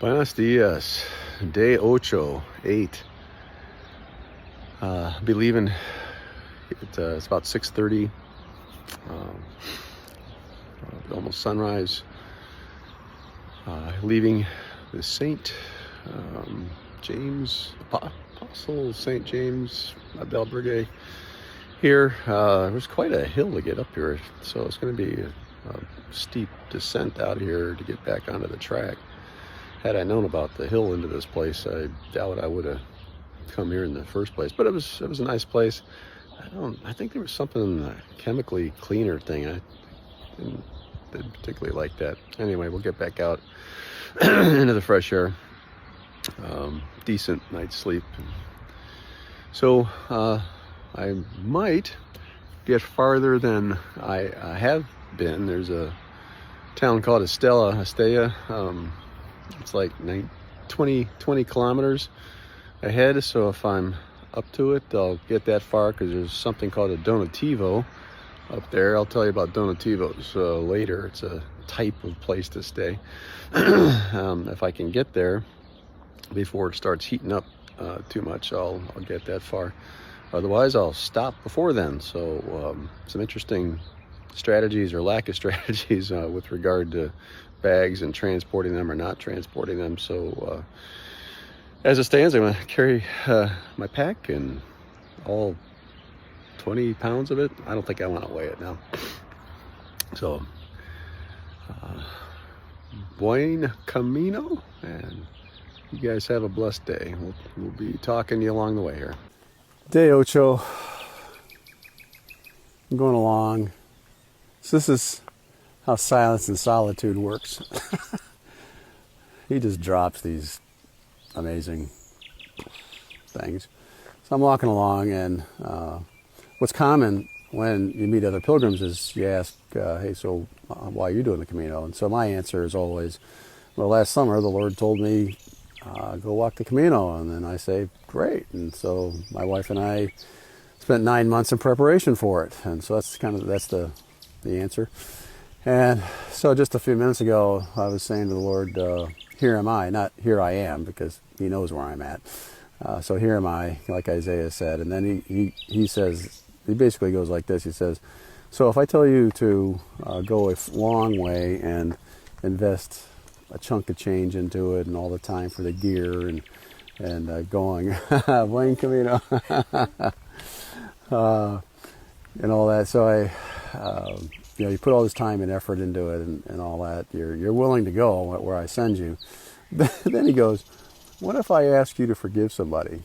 Buenos dias. Day ocho, 8. Be leaving. It's about 6:30. Almost sunrise. Leaving the Saint James Apostle Saint James Abel here. There's quite a hill to get up here, so it's going to be a steep descent out here to get back onto the track. Had I known about the hill into this place, I doubt I would have come here in the first place. But it was a nice place. I think there was something in the chemically cleaner thing. I didn't particularly like that. Anyway, we'll get back out into the fresh air. Decent night's sleep. So I might get farther than I have been. There's a town called Estella. It's like 20 kilometers ahead, so if I'm up to it, I'll get that far, because there's something called a donativo up there. I'll tell you about donativos later. It's a type of place to stay. If I can get there before it starts heating up too much, I'll get that far. Otherwise, I'll stop before then. So some interesting strategies or lack of strategies with regard to bags and transporting them or not transporting them. So as it stands, I'm going to carry my pack and all 20 pounds of it. I don't think I want to weigh it now. So buen camino, and you guys have a blessed day. We'll be talking to you along the way here. Day ocho. I'm going along. So this is how silence and solitude works. He just drops these amazing things. So I'm walking along, and what's common when you meet other pilgrims is you ask, hey, so why are you doing the Camino? And so my answer is always, well, last summer the Lord told me, go walk the Camino. And then I say, great. And so my wife and I spent 9 months in preparation for it. And so that's the answer. And so just a few minutes ago, I was saying to the Lord, here am I, not here I am, because he knows where I'm at. So here am I, like Isaiah said. And then he says, he basically goes like this. He says, so if I tell you to go a long way and invest a chunk of change into it and all the time for the gear and going, buen camino, and all that. So you put all this time and effort into it and all that. You're willing to go where I send you. Then he goes, what if I ask you to forgive somebody?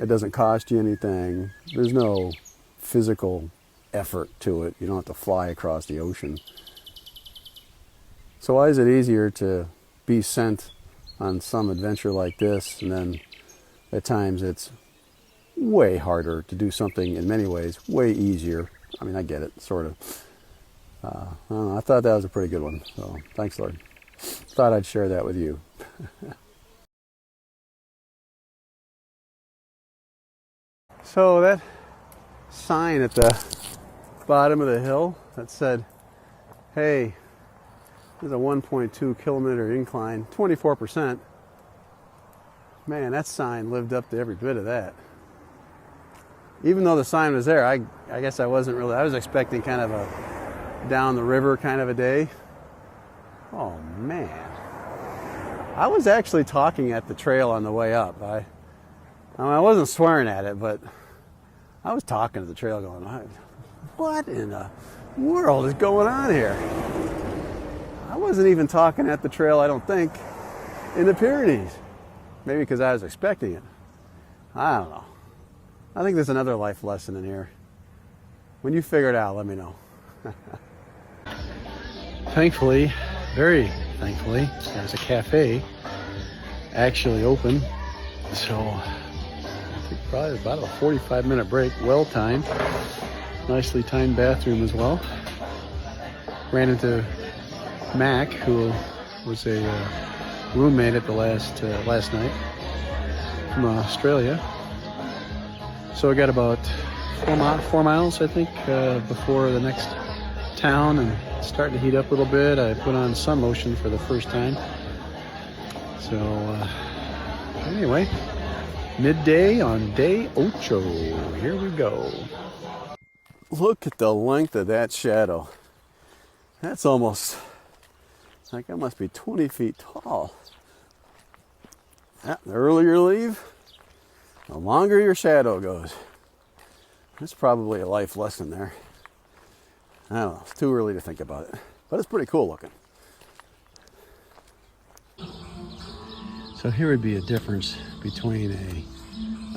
It doesn't cost you anything. There's no physical effort to it. You don't have to fly across the ocean. So why is it easier to be sent on some adventure like this, and then at times it's way harder to do something in many ways, way easier? I mean, I get it, sort of. I don't know, I thought that was a pretty good one. So thanks, Lord. Thought I'd share that with you. So that sign at the bottom of the hill that said, hey, there's a 1.2 kilometer incline, 24%. Man, that sign lived up to every bit of that. Even though the sign was there, I guess I wasn't really, I was expecting kind of a down the river kind of a day. Oh man. I was actually talking at the trail on the way up. I wasn't swearing at it, but I was talking to the trail going, what in the world is going on here? I wasn't even talking at the trail, I don't think, in the Pyrenees. Maybe because I was expecting it. I don't know. I think there's another life lesson in here. When you figure it out, let me know. Thankfully, very thankfully, there's a cafe actually open. So I think probably about a 45-minute break, well timed. Nicely timed bathroom as well. Ran into Mac, who was a roommate at the last night from Australia. So I got about 4 miles, I think, before the next town, and it's starting to heat up a little bit. I put on sun lotion for the first time. So anyway, midday on day ocho. Here we go. Look at the length of that shadow. That's almost like that must be 20 feet tall. The earlier you leave, the longer your shadow goes. There's probably a life lesson there. I don't know, it's too early to think about it. But it's pretty cool looking. So here would be a difference between a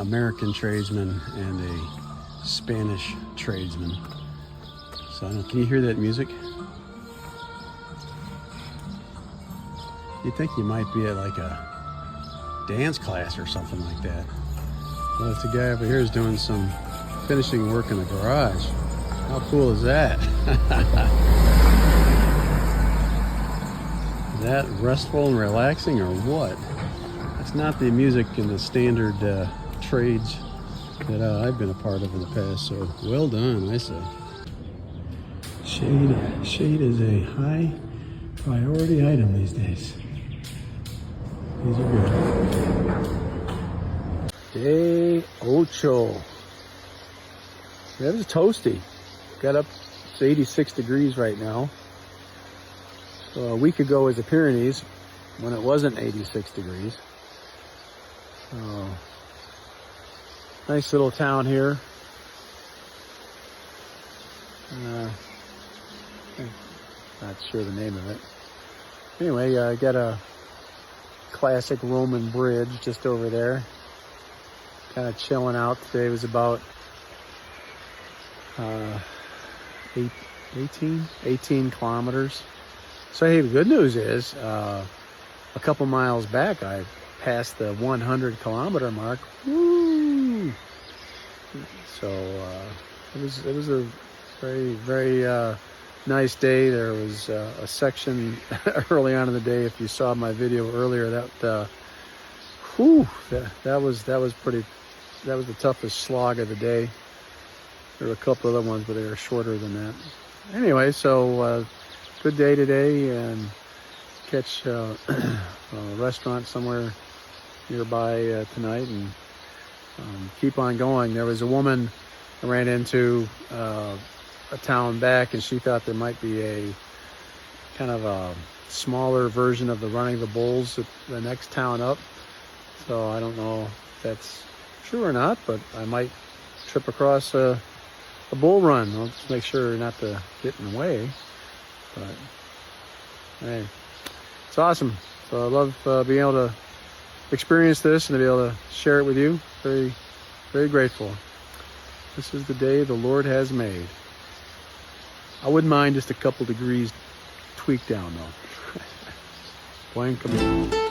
American tradesman and a Spanish tradesman. So I don't know, can you hear that music? You'd think you might be at like a dance class or something like that. Well, it's a guy over here is doing some finishing work in the garage. How cool is that? Is that restful and relaxing or what? It's not the music in the standard trades that I've been a part of in the past, so well done, I say. Shade is a high priority item these days. These are good. Day ocho. That was toasty. Got up to 86 degrees right now. So a week ago was the Pyrenees when it wasn't 86 degrees. So nice little town here. Not sure the name of it. Anyway, I got a classic Roman bridge just over there. Kind of chilling out today. It was about 18 kilometers. So hey, the good news is a couple miles back I passed the 100 kilometer mark. Woo! So it was a very nice day. There was a section early on in the day, if you saw my video earlier, that was the toughest slog of the day. There were a couple other ones, but they were shorter than that. Anyway, so good day today, and catch a restaurant somewhere nearby tonight, and keep on going. There was a woman I ran into a town back, and she thought there might be a kind of a smaller version of the Running the Bulls at the next town up. So I don't know if that's true or not, but I might trip across a bull run. I'll just make sure not to get in the way. But hey, it's awesome. So I love being able to experience this and to be able to share it with you. Very, very grateful. This is the day the Lord has made. I wouldn't mind just a couple degrees tweak down though. Buen camino.